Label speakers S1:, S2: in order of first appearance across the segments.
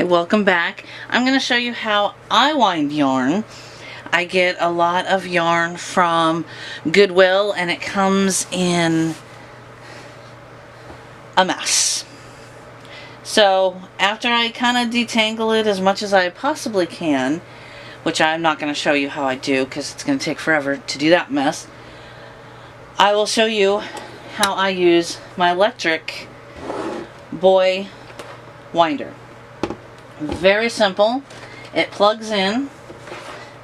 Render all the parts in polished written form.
S1: Hi, welcome back. I'm going to show you how I wind yarn. I get a lot of yarn from Goodwill and it comes in a mess. So after I kind of detangle it as much as I possibly can, which I'm not going to show you how I do because it's going to take forever to do that mess, I will show you how I use my electric boy winder. Very simple. It plugs in.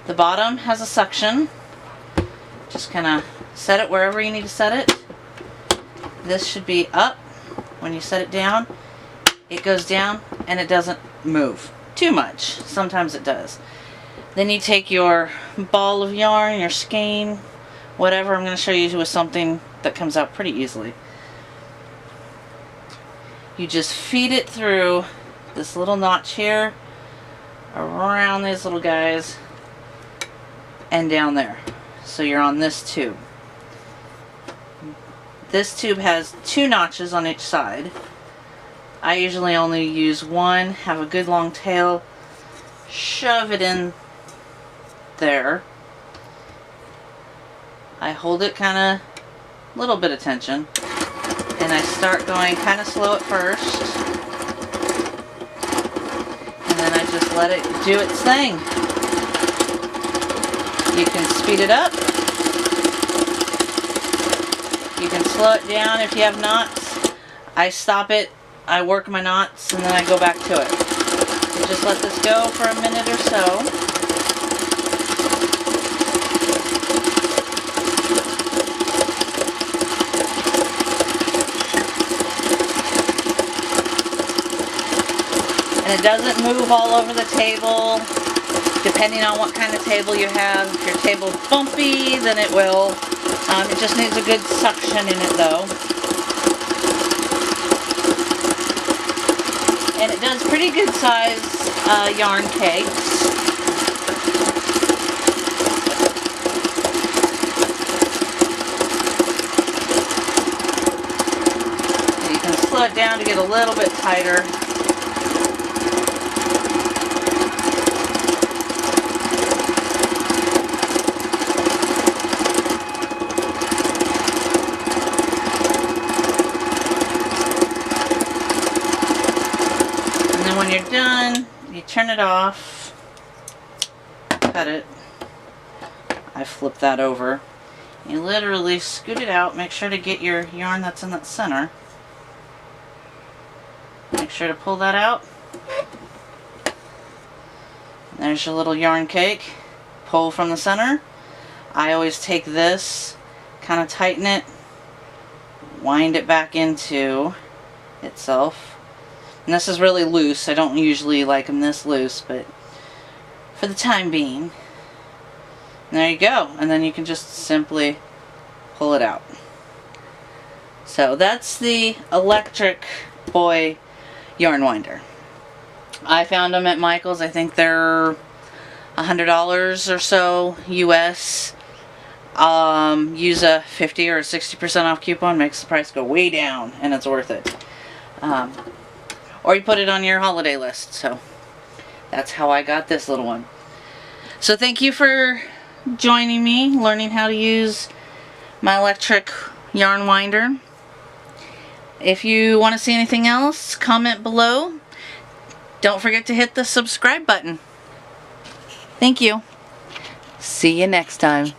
S1: The bottom has a suction. Just kind of set it wherever you need to set it. This should be up. When you set it down, it goes down and it doesn't move too much. Sometimes it does. Then you take your ball of yarn, your skein, whatever. I'm going to show you with something that comes out pretty easily. You just feed it through this little notch here, around these little guys, and down there. So you're on this tube. This tube has 2 notches on each side. I usually only use one, have a good long tail, shove it in there. I hold it kind of, little bit of tension, and I start going kind of slow at first. And then I just let it do its thing. You can speed it up. You can slow it down if you have knots. I stop it, I work my knots, and then I go back to it. So just let this go for a minute or so. And it doesn't move all over the table, depending on what kind of table you have. If your table's bumpy, then it will. It just needs a good suction in it though. And it does pretty good size yarn cakes. And you can slow it down to get a little bit tighter. When you're done, you turn it off, cut it. I flip that over. You literally scoot it out, make sure to get your yarn that's in that center. Make sure to pull that out. There's your little yarn cake. Pull from the center. I always take this, kind of tighten it, wind it back into itself. And this is really loose. I don't usually like them this loose, but for the time being. And there you go. And then you can just simply pull it out. So that's the electric boy yarn winder. I found them at Michael's. I think they're $100 or so US. Use a 50 or a 60% off coupon. Makes the price go way down, and it's worth it. Or you put it on your holiday list. So that's how I got this little one. So thank you for joining me, learning how to use my electric yarn winder. If you want to see anything else, comment below. Don't forget to hit the subscribe button. Thank you. See you next time.